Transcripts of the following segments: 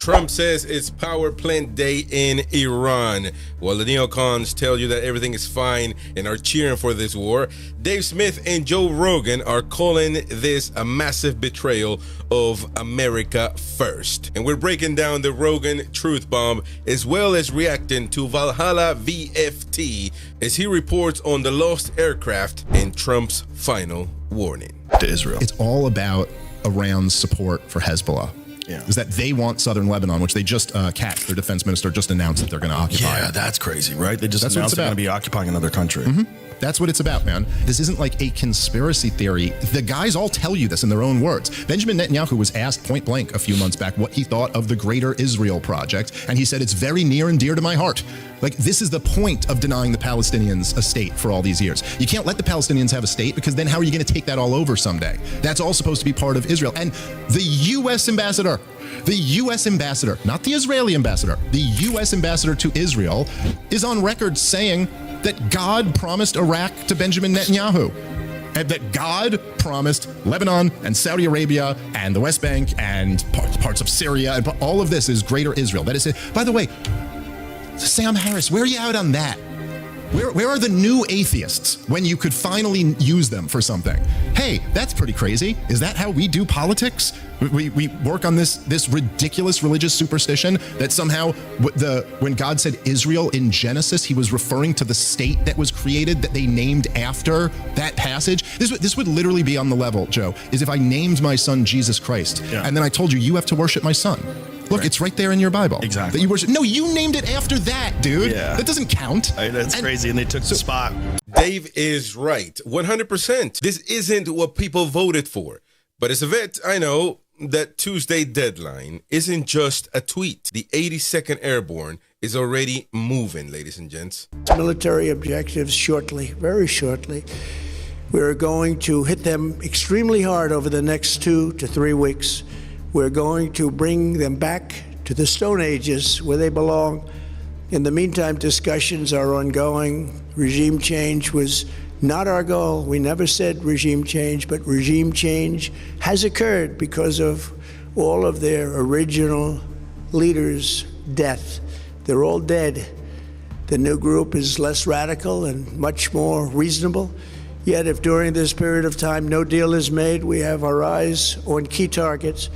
Trump says it's power plant day in Iran, while the neocons tell you that everything is fine and are cheering for this war. Dave Smith and Joe Rogan are calling this a massive betrayal of America first. And we're breaking down the Rogan truth bomb, as well as reacting to Valhalla VFT as he reports on the lost aircraft and Trump's final warning to Israel. It's all about Iran's support for Hezbollah. Yeah. Is that they want southern Lebanon, which they just, Katz, their defense minister, just announced that they're going to occupy. Yeah, that's crazy, right? They just That's announced they're going to be occupying another country. That's what it's about, man. This isn't like a conspiracy theory. The guys all tell you this in their own words. Benjamin Netanyahu was asked point blank a few months back what he thought of the Greater Israel Project, and he said it's very near and dear to my heart. Like, this is the point of denying the Palestinians a state for all these years. You can't let the Palestinians have a state, because then how are you going to take that all over someday? That's all supposed to be part of Israel. And the U.S. ambassador, not the Israeli ambassador, the U.S. ambassador to Israel is on record saying that God promised Iraq to Benjamin Netanyahu, and that God promised Lebanon and Saudi Arabia and the West Bank and parts of Syria, and all of this is Greater Israel. That is it. By the way, Sam Harris, where are you out on that? Where are the new atheists when you could finally use them for something? Hey, that's pretty crazy. Is that how we do politics? We work on this ridiculous religious superstition that somehow when God said Israel in Genesis, he was referring to the state that was created that they named after that passage. This would literally be on the level, Joe, is if I named my son Jesus Christ, and then I told you have to worship my son. Look, it's right there in your Bible. Exactly. That you worship. No, you named it after that, dude. Yeah. That doesn't count. That's crazy, and they took the spot. Dave is right, 100%. This isn't what people voted for. But as a vet, I know that Tuesday deadline isn't just a tweet. The 82nd Airborne is already moving, ladies and gents. Military objectives shortly, very shortly. We're going to hit them extremely hard over the next 2 to 3 weeks. We're going to bring them back to the Stone Ages where they belong. In the meantime, discussions are ongoing. Regime change was not our goal. We never said regime change, but regime change has occurred because of all of their original leaders' death. They're all dead. The new group is less radical and much more reasonable. Yet if during this period of time no deal is made, we have our eyes on key targets.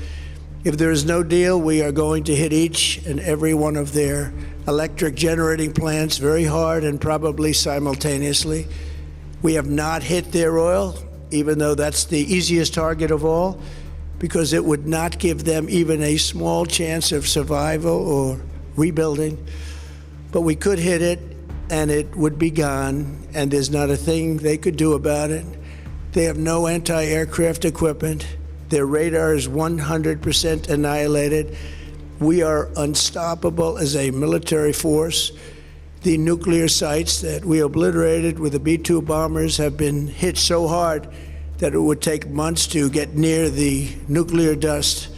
If there is no deal, we are going to hit each and every one of their electric generating plants very hard and probably simultaneously. We have not hit their oil, even though that's the easiest target of all, because it would not give them even a small chance of survival or rebuilding. But we could hit it, and it would be gone, and there's not a thing they could do about it. They have no anti-aircraft equipment. Their radar is 100% annihilated. We are unstoppable as a military force. The nuclear sites that we obliterated with the B-2 bombers have been hit so hard that it would take months to get near the nuclear dust,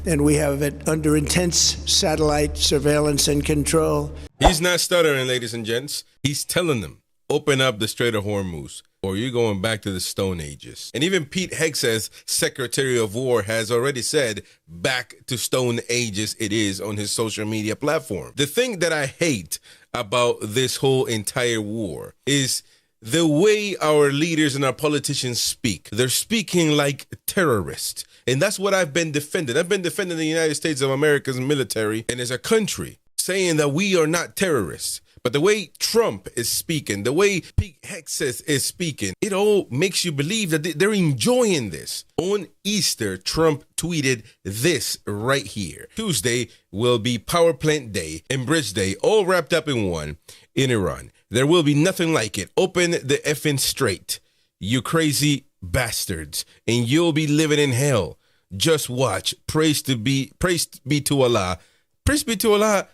and we have it under intense satellite surveillance and control. He's not stuttering, ladies and gents. He's telling them, open up the Strait of Hormuz, or you're going back to the Stone Ages. And even Pete Hegseth, Secretary of War, has already said back to Stone Ages it is on his social media platform. The thing that I hate about this whole entire war is the way our leaders and our politicians speak. They're speaking like terrorists. And that's what I've been defending. I've been defending the United States of America's military and as a country, saying that we are not terrorists. But the way Trump is speaking, the way Pete Hegseth is speaking, it all makes you believe that they're enjoying this. On Easter, Trump tweeted this right here. Tuesday will be Power Plant Day and Bridge Day, all wrapped up in one in Iran. There will be nothing like it. Open the effing strait, you crazy bastards, and you'll be living in hell. Just watch. Praise be to Allah. Praise be to Allah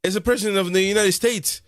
as a president of the United States.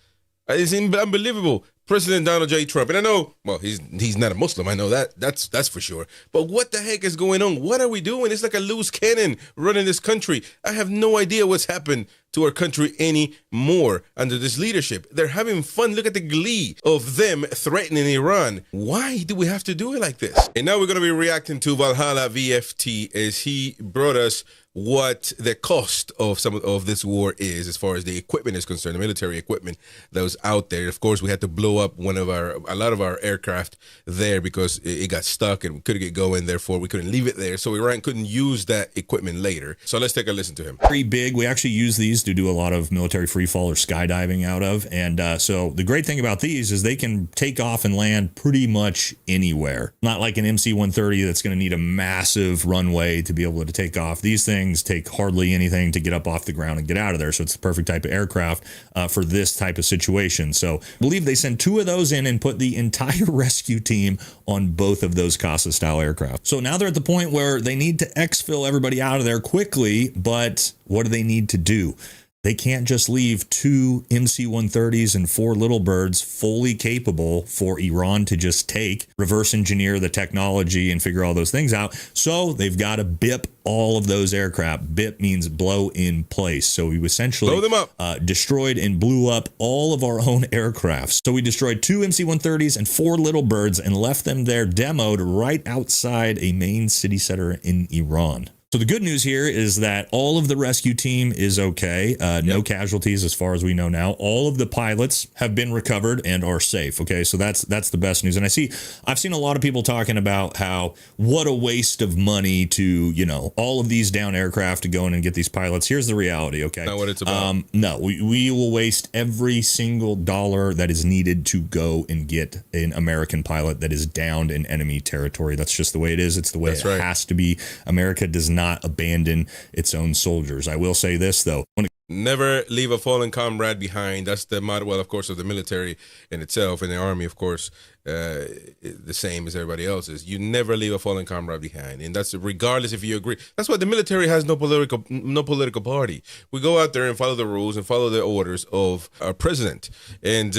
It's unbelievable. President Donald J. Trump, and I know, well, he's not a Muslim. I know that. That's for sure. But what the heck is going on? What are we doing? It's like a loose cannon running this country. I have no idea what's happened to our country anymore under this leadership. They're having fun. Look at the glee of them threatening Iran. Why do we have to do it like this? And now we're going to be reacting to Valhalla VFT as he brought us what the cost of some of this war is as far as the equipment is concerned, the military equipment that was out there. Of course, we had to blow up a lot of our aircraft there because it got stuck and we couldn't get going. Therefore, we couldn't leave it there. So Iran couldn't use that equipment later. So let's take a listen to him. Pretty big. We actually use these to do a lot of military free fall or skydiving out of. And so the great thing about these is they can take off and land pretty much anywhere. Not like an MC-130 that's going to need a massive runway to be able to take off. These things take hardly anything to get up off the ground and get out of there. So it's the perfect type of aircraft for this type of situation. So I believe they send 2 of those in and put the entire rescue team on both of those Casa style aircraft. So now they're at the point where they need to exfil everybody out of there quickly. But what do they need to do? They can't just leave 2 MC-130s and 4 Little Birds fully capable for Iran to just take, reverse engineer the technology and figure all those things out. So they've got to BIP all of those aircraft. BIP means blow in place. So we essentially blow them up. Destroyed and blew up all of our own aircraft. So we destroyed 2 MC-130s and 4 Little Birds and left them there demoed right outside a main city center in Iran. So the good news here is that all of the rescue team is okay. No casualties as far as we know now. All of the pilots have been recovered and are safe. Okay, so that's the best news. And I've seen a lot of people talking about how what a waste of money to, you know, all of these down aircraft to go in and get these pilots. Here's the reality. Okay, not what it's about. No, we will waste every single dollar that is needed to go and get an American pilot that is downed in enemy territory. That's just the way it is. It's the way it has to be. America does not abandon its own soldiers. I will say this, though. Never leave a fallen comrade behind. That's the motto, well, of course, of the military in itself, and the army, of course, the same as everybody else's. You never leave a fallen comrade behind, and that's regardless if you agree. That's why the military has no political party. We go out there and follow the rules and follow the orders of our president, and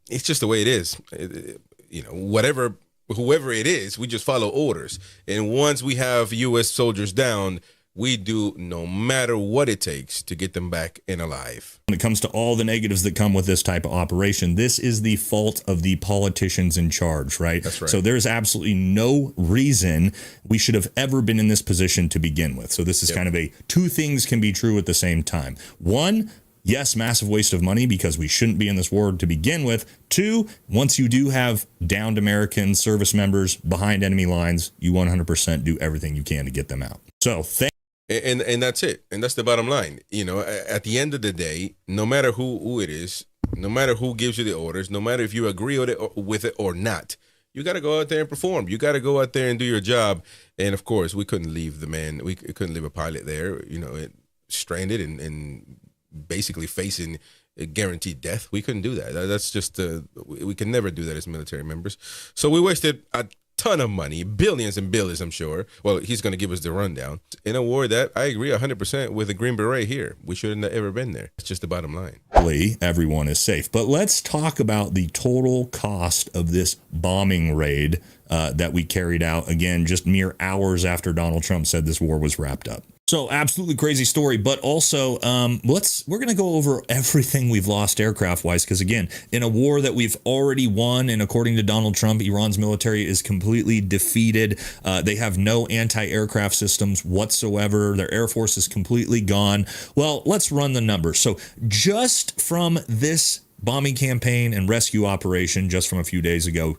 it's just the way it is. You know, whoever it is, we just follow orders. And once we have U.S. soldiers down, we do no matter what it takes to get them back in alive. When it comes to all the negatives that come with this type of operation, this is the fault of the politicians in charge, right? That's right. So there's absolutely no reason we should have ever been in this position to begin with. So this is kind of two things can be true at the same time. One, yes, massive waste of money because we shouldn't be in this war to begin with. 2, once you do have downed American service members behind enemy lines, you 100% do everything you can to get them out. So and that's it. And that's the bottom line. You know, at the end of the day, no matter who it is, no matter who gives you the orders, no matter if you agree with it or not, you got to go out there and perform. You got to go out there and do your job. And of course, we couldn't leave the man. We couldn't leave a pilot there, you know, stranded and basically facing a guaranteed death. We couldn't do that. That's just we can never do that as military members. So we wasted a ton of money, billions and billions, I'm sure. Well, he's going to give us the rundown in a war that I agree 100% with the Green Beret here. We shouldn't have ever been there. It's just the bottom line. Everyone is safe. But let's talk about the total cost of this bombing raid that we carried out, again, just mere hours after Donald Trump said this war was wrapped up. So absolutely crazy story, but also we're going to go over everything we've lost aircraft wise, because again, in a war that we've already won, and according to Donald Trump, Iran's military is completely defeated. They have no anti-aircraft systems whatsoever. Their air force is completely gone. Well, let's run the numbers. So just from this bombing campaign and rescue operation just from a few days ago,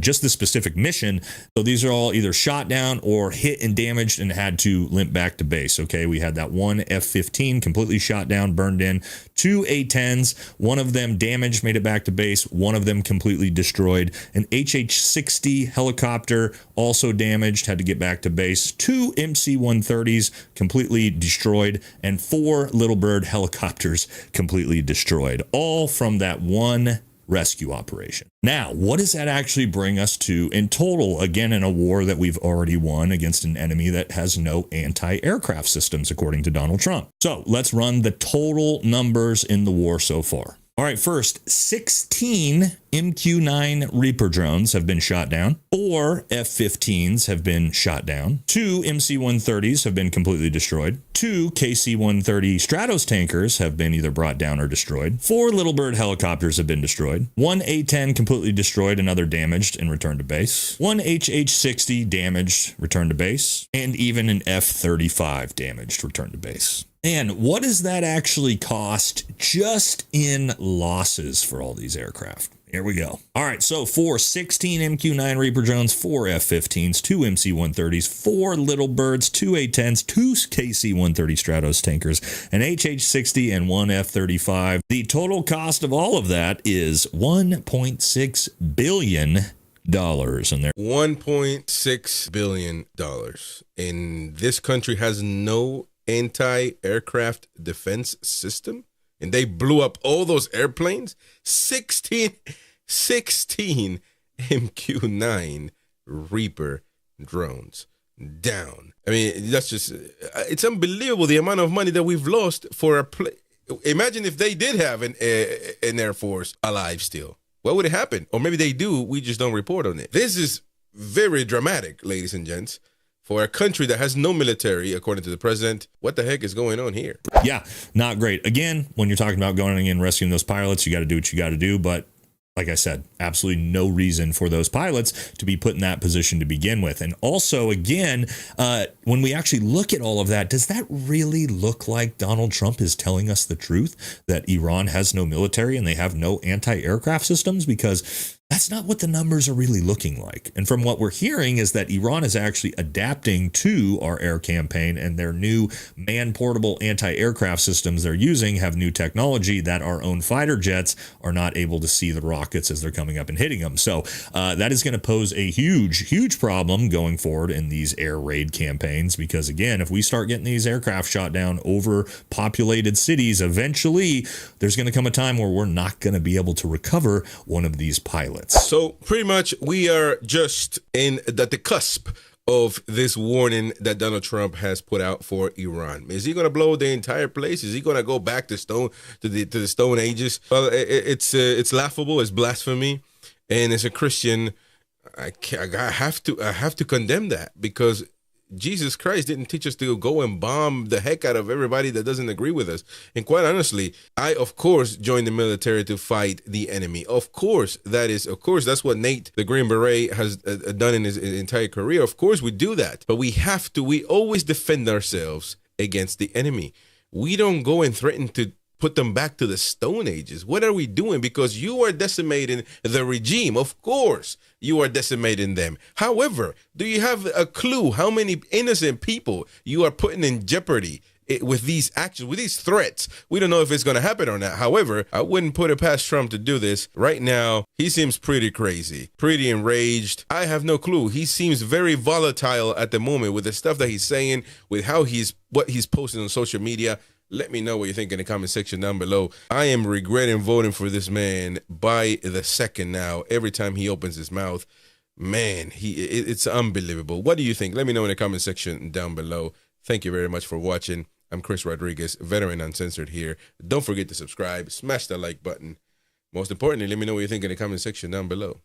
just the specific mission. So these are all either shot down or hit and damaged and had to limp back to base. Okay, we had that one F-15 completely shot down, burned in, 2 A-10s, one of them damaged, made it back to base, one of them completely destroyed, an HH-60 helicopter also damaged, had to get back to base, 2 MC-130s completely destroyed, and 4 Little Bird helicopters completely destroyed, all from that one rescue operation. Now, what does that actually bring us to in total, again, in a war that we've already won against an enemy that has no anti-aircraft systems, according to Donald Trump? So let's run the total numbers in the war so far. All right, first, 16 MQ-9 Reaper drones have been shot down. 4 F-15s have been shot down. 2 MC-130s have been completely destroyed. 2 KC-130 Stratos tankers have been either brought down or destroyed. 4 Little Bird helicopters have been destroyed. 1 A-10 completely destroyed and other damaged and returned to base. 1 HH-60 damaged, returned to base. And even an F-35 damaged, returned to base. And what does that actually cost just in losses for all these aircraft? Here we go. All right, so for 16 MQ-9 Reaper drones, 4 F-15s, 2 MC-130s, 4 Little Birds, 2 A-10s, 2 KC-130 Stratos tankers, an HH-60, and 1 F-35. The total cost of all of that is $1.6 billion. And there, $1.6 billion. And this country has no anti-aircraft defense system, and they blew up all those airplanes. 16 MQ-9 Reaper drones down. I mean, that's just, it's unbelievable the amount of money that we've lost for a imagine if they did have an Air Force alive still. What would happen? Or maybe they do, we just don't report on it. This is very dramatic, ladies and gents. For a country that has no military, according to the president, what the heck is going on here? Yeah, not great. Again, when you're talking about going in and rescuing those pilots, you got to do what you got to do. But like I said, absolutely no reason for those pilots to be put in that position to begin with. And also, again, when we actually look at all of that, does that really look like Donald Trump is telling us the truth, that Iran has no military and they have no anti-aircraft systems? Because that's not what the numbers are really looking like. And from what we're hearing is that Iran is actually adapting to our air campaign, and their new man-portable anti-aircraft systems they're using have new technology that our own fighter jets are not able to see the rockets as they're coming up and hitting them. So that is going to pose a huge, huge problem going forward in these air raid campaigns, because again, if we start getting these aircraft shot down over populated cities, eventually there's going to come a time where we're not going to be able to recover one of these pilots. So pretty much we are just at the cusp of this warning that Donald Trump has put out for Iran. Is he going to blow the entire place? Is he going to go back to the Stone Ages? Well, it's laughable. It's blasphemy, and as a Christian, I have to condemn that, because Jesus Christ didn't teach us to go and bomb the heck out of everybody that doesn't agree with us. And quite honestly, I, of course, joined the military to fight the enemy. Of course, that's what Nate, the Green Beret, has done in his entire career. Of course, we do that. But we always defend ourselves against the enemy. We don't go and threaten to put them back to the Stone Ages. What are we doing? Because you are decimating the regime. Of course, you are decimating them. However, do you have a clue how many innocent people you are putting in jeopardy with these actions, with these threats? We don't know if it's going to happen or not. However, I wouldn't put it past Trump to do this. Right now, he seems pretty crazy, pretty enraged. I have no clue. He seems very volatile at the moment with the stuff that he's saying, with what he's posting on social media. Let me know what you think in the comment section down below. I am regretting voting for this man by the second now. Every time he opens his mouth, man, it's unbelievable. What do you think? Let me know in the comment section down below. Thank you very much for watching. I'm Chris Rodriguez, veteran Uncensored here. Don't forget to subscribe, smash that like button. Most importantly, let me know what you think in the comment section down below.